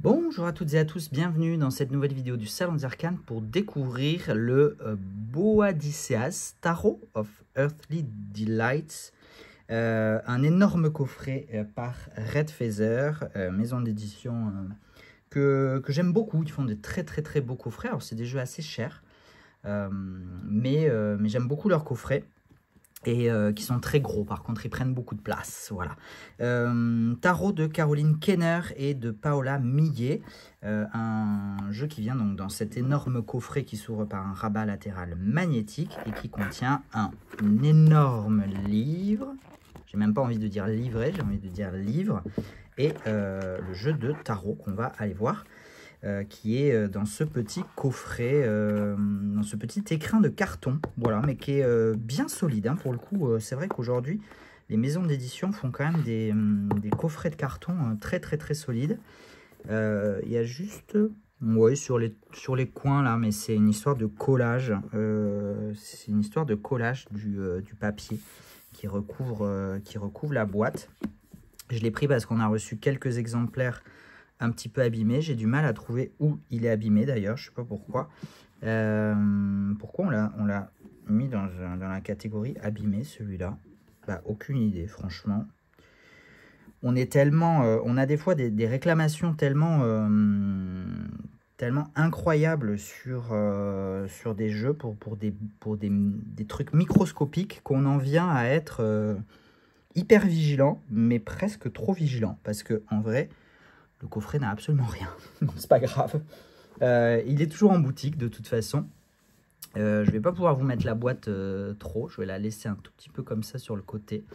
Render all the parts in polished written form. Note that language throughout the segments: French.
Bonjour à toutes et à tous, bienvenue dans cette nouvelle vidéo du Salon des Arcanes pour découvrir le Boadicéas Tarot of Earthly Delights, un énorme coffret par Red Feather, maison d'édition que j'aime beaucoup. Ils font de très beaux coffrets. Alors c'est des jeux assez chers, mais j'aime beaucoup leurs coffrets. Et qui sont très gros, par contre ils prennent beaucoup de place, voilà. Tarot de Caroline Kenner et de Paola Millet, un jeu qui vient donc dans cet énorme coffret qui s'ouvre par un rabat latéral magnétique et qui contient un énorme livre, j'ai même pas envie de dire livret, j'ai envie de dire livre, et le jeu de tarot qu'on va aller voir. Qui est dans ce petit coffret, dans ce petit écrin de carton, voilà, mais qui est bien solide, hein, pour le coup. C'est vrai qu'aujourd'hui, les maisons d'édition font quand même des coffrets de carton très solides. Il y a juste, ouais, sur les coins là, mais c'est une histoire de collage. C'est une histoire de collage du papier qui recouvre la boîte. Je l'ai pris parce qu'on a reçu quelques exemplaires un petit peu abîmé, j'ai du mal à trouver où il est abîmé d'ailleurs, je sais pas pourquoi. Pourquoi on l'a mis dans la catégorie abîmé celui-là? Bah, aucune idée franchement. On est tellement, on a des fois des réclamations tellement incroyables sur des jeux pour des trucs microscopiques qu'on en vient à être hyper vigilant, mais presque trop vigilant, parce que en vrai le coffret n'a absolument rien, c'est pas grave. Il est toujours en boutique de toute façon. Je vais pas pouvoir vous mettre la boîte trop, je vais la laisser un tout petit peu comme ça sur le côté.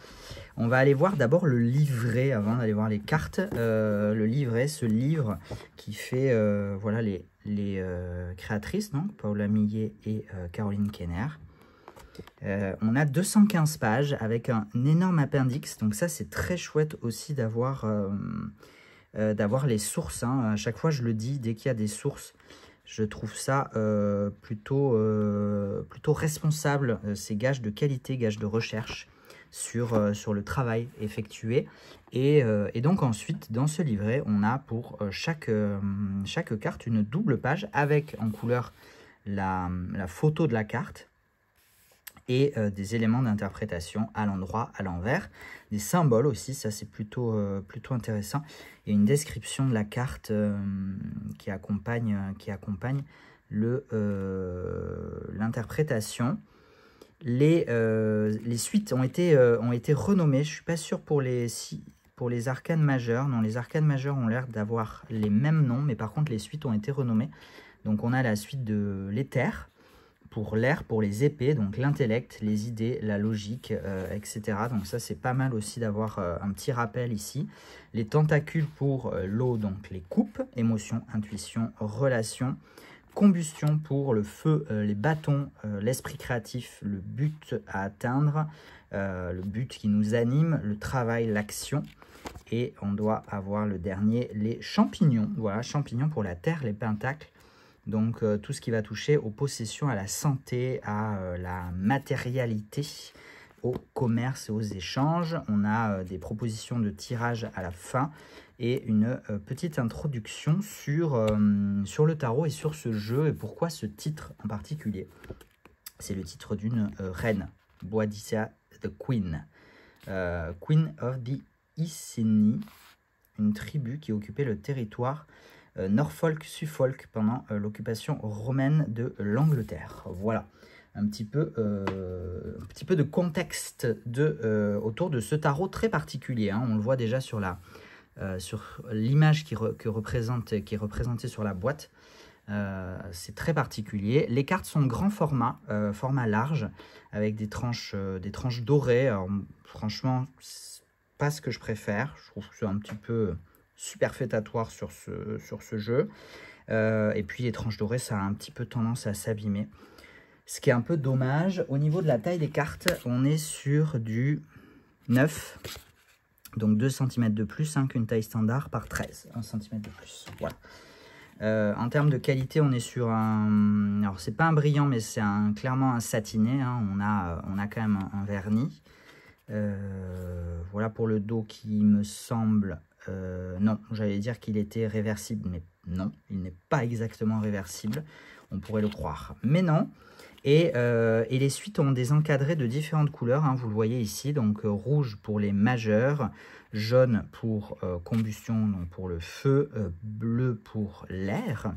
On va aller voir d'abord le livret avant d'aller voir les cartes. Le livret, ce livre qui fait voilà les créatrices, donc Paola Millet et Caroline Kenner. On a 215 pages avec un énorme appendix, donc ça c'est très chouette aussi d'avoir les sources, hein. À chaque fois je le dis, dès qu'il y a des sources, je trouve ça plutôt responsable. C'est gage de qualité, gage de recherche sur le travail effectué. Et donc ensuite, dans ce livret, on a pour chaque carte une double page avec en couleur la photo de la carte et des éléments d'interprétation à l'endroit, à l'envers, des symboles aussi, ça c'est plutôt intéressant, et une description de la carte qui accompagne l'interprétation. Les suites ont été renommées, je ne suis pas sûr pour les arcanes majeures. Non, les arcanes majeures ont l'air d'avoir les mêmes noms, mais par contre les suites ont été renommées. Donc on a la suite de l'éther, pour l'air, pour les épées, donc l'intellect, les idées, la logique, etc. Donc ça, c'est pas mal aussi d'avoir un petit rappel ici. Les tentacules pour l'eau, donc les coupes, émotion, intuition, relation. Combustion pour le feu, les bâtons, l'esprit créatif, le but à atteindre, le but qui nous anime, le travail, l'action. Et on doit avoir le dernier, les champignons. Voilà, champignons pour la terre, les pentacles. Donc tout ce qui va toucher aux possessions, à la santé, à la matérialité, au commerce et aux échanges. On a des propositions de tirage à la fin et une petite introduction sur le tarot et sur ce jeu et pourquoi ce titre en particulier. C'est le titre d'une reine, Boadicea the Queen, Queen of the Iceni, une tribu qui occupait le territoire Norfolk-Suffolk pendant l'occupation romaine de l'Angleterre. Voilà, un petit peu de contexte autour de ce tarot très particulier, hein. On le voit déjà sur l'image qui est représentée sur la boîte. C'est très particulier. Les cartes sont grand format, format large, avec des tranches dorées. Alors, franchement, c'est pas ce que je préfère. Je trouve que c'est un petit peu superfétatoire sur ce jeu. Et puis les tranches dorées, ça a un petit peu tendance à s'abîmer. Ce qui est un peu dommage. Au niveau de la taille des cartes, on est sur du 9. Donc 2 cm de plus hein, qu'une taille standard par 13. 1 cm de plus. Voilà. En termes de qualité, on est sur un... Alors, c'est pas un brillant, mais c'est clairement un satiné. Hein. On a quand même un vernis. Voilà pour le dos qui me semble Non, j'allais dire qu'il était réversible, mais non, il n'est pas exactement réversible. On pourrait le croire, mais non. Et les suites ont des encadrés de différentes couleurs, hein, vous le voyez ici, donc rouge pour les majeurs, jaune pour combustion, donc pour le feu, bleu pour l'air,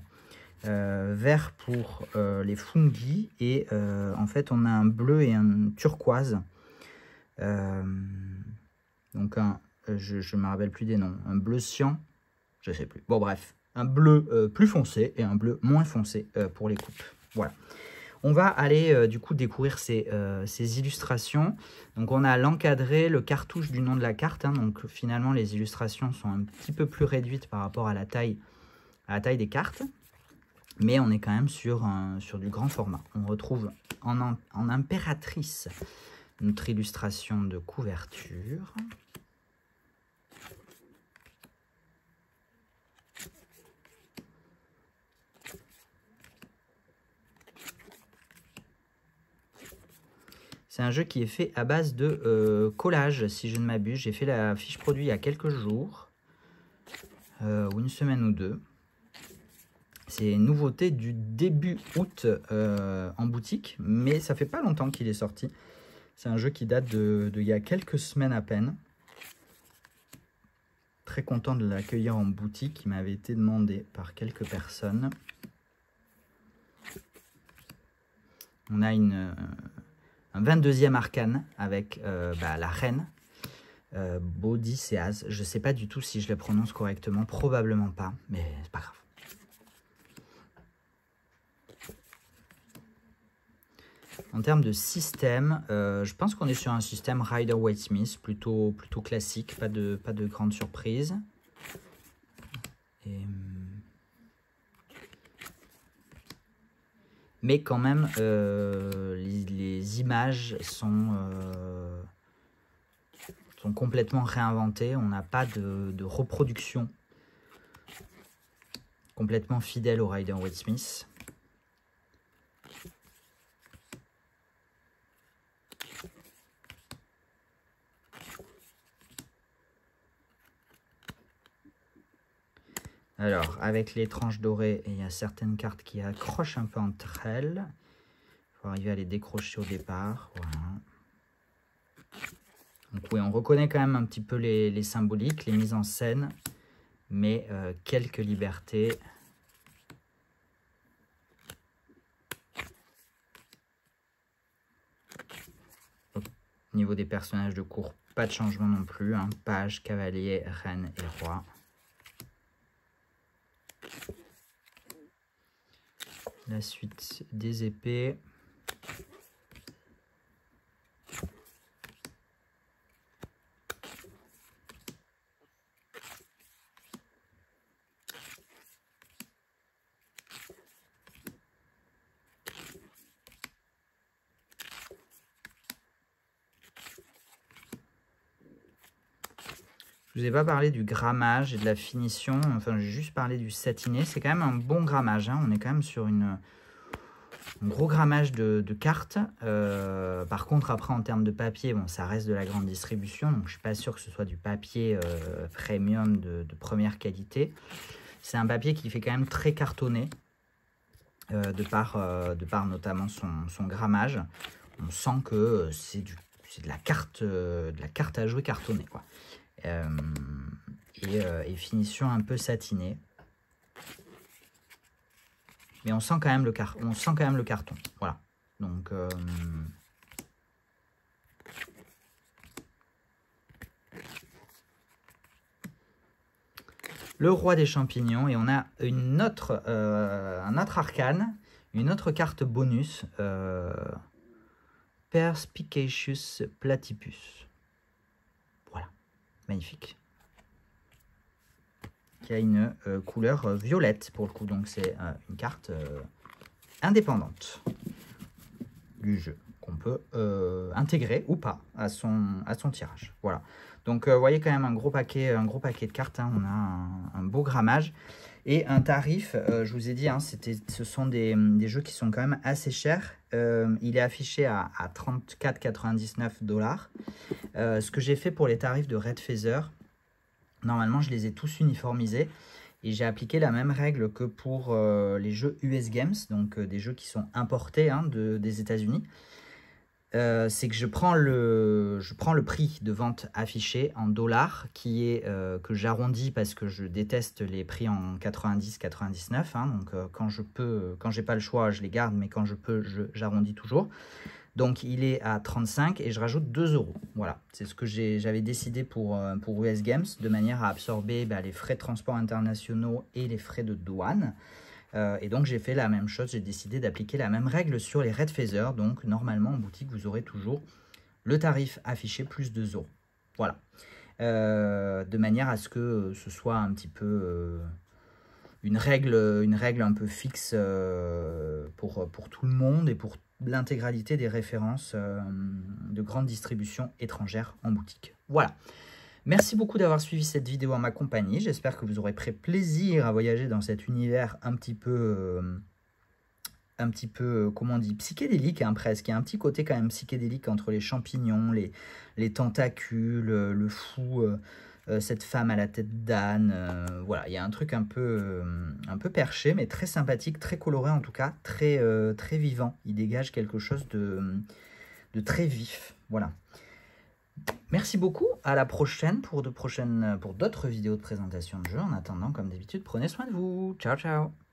vert pour les fungis, et en fait on a un bleu et un turquoise. Donc je ne me rappelle plus des noms, un bleu cyan, je ne sais plus. Bon bref, un bleu plus foncé et un bleu moins foncé pour les coupes. Voilà. On va aller du coup découvrir ces illustrations. Donc on a l'encadré, le cartouche du nom de la carte. Hein, donc finalement les illustrations sont un petit peu plus réduites par rapport à la taille des cartes. Mais on est quand même sur du grand format. On retrouve en impératrice notre illustration de couverture. C'est un jeu qui est fait à base de collage, si je ne m'abuse. J'ai fait la fiche produit il y a quelques jours, ou une semaine ou deux. C'est une nouveauté du début août en boutique, mais ça fait pas longtemps qu'il est sorti. C'est un jeu qui date de il y a quelques semaines à peine. Très content de l'accueillir en boutique, il m'avait été demandé par quelques personnes. On a un 22e arcane avec la reine, Bodhiseas. Je ne sais pas du tout si je le prononce correctement, probablement pas, mais c'est pas grave. En termes de système, je pense qu'on est sur un système Rider-Waite-Smith, plutôt classique, pas de grande surprise. Mais quand même, les images sont complètement réinventées. On n'a pas de reproduction complètement fidèle au Rider-Waite-Smith. Alors, avec les tranches dorées, il y a certaines cartes qui accrochent un peu entre elles. Il faut arriver à les décrocher au départ. Voilà. Donc oui, on reconnaît quand même un petit peu les symboliques, les mises en scène, mais quelques libertés. Au niveau des personnages de cours, pas de changement non plus. Hein. Page, cavalier, reine et roi. La suite des épées. Je vous ai pas parlé du grammage et de la finition, enfin j'ai juste parlé du satiné. C'est quand même un bon grammage, hein. On est quand même sur un gros grammage de cartes. Par contre après en termes de papier, bon, ça reste de la grande distribution, donc je suis pas sûr que ce soit du papier premium de première qualité. C'est un papier qui fait quand même très cartonné, de par notamment son grammage. On sent que c'est de la carte à jouer cartonnée, quoi. Et finition un peu satinée, mais on sent quand même le carton, voilà. Donc le roi des champignons, et on a un autre arcane, une autre carte bonus, Perspicacious Platypus. Voilà, magnifique. Qui a une couleur violette pour le coup, donc c'est une carte indépendante du jeu qu'on peut intégrer ou pas à son tirage. Voilà. Donc vous voyez quand même un gros paquet de cartes, hein. On a un beau grammage et un tarif. Je vous ai dit, hein, ce sont des jeux qui sont quand même assez chers. Il est affiché à 34,99 $. Ce que j'ai fait pour les tarifs de Red Feather, Normalement, je les ai tous uniformisés. Et j'ai appliqué la même règle que pour les jeux US Games, donc des jeux qui sont importés hein, des États-Unis. C'est que je prends le prix de vente affiché en dollars, qui est que j'arrondis parce que je déteste les prix en 90-99. Hein, donc quand j'ai pas le choix, je les garde, mais quand je peux, j'arrondis toujours. Donc il est à 35 et je rajoute 2 €. Voilà, c'est ce que j'avais décidé pour US Games, de manière à absorber les frais de transport internationaux et les frais de douane. Et donc j'ai fait la même chose, j'ai décidé d'appliquer la même règle sur les Red Feather. Donc normalement en boutique vous aurez toujours le tarif affiché plus 2 €. Voilà, de manière à ce que ce soit un petit peu une règle un peu fixe pour tout le monde et pour l'intégralité des références de grande distribution étrangère en boutique. Voilà. Merci beaucoup d'avoir suivi cette vidéo en ma compagnie. J'espère que vous aurez pris plaisir à voyager dans cet univers un petit peu, comment on dit, psychédélique hein, presque. Il y a un petit côté quand même psychédélique entre les champignons, les tentacules, le fou, cette femme à la tête d'âne. Voilà, il y a un truc un peu perché, mais très sympathique, très coloré en tout cas, très vivant. Il dégage quelque chose de très vif. Voilà. Merci beaucoup, à la prochaine pour d'autres vidéos de présentation de jeux. En attendant, comme d'habitude, prenez soin de vous. Ciao, ciao.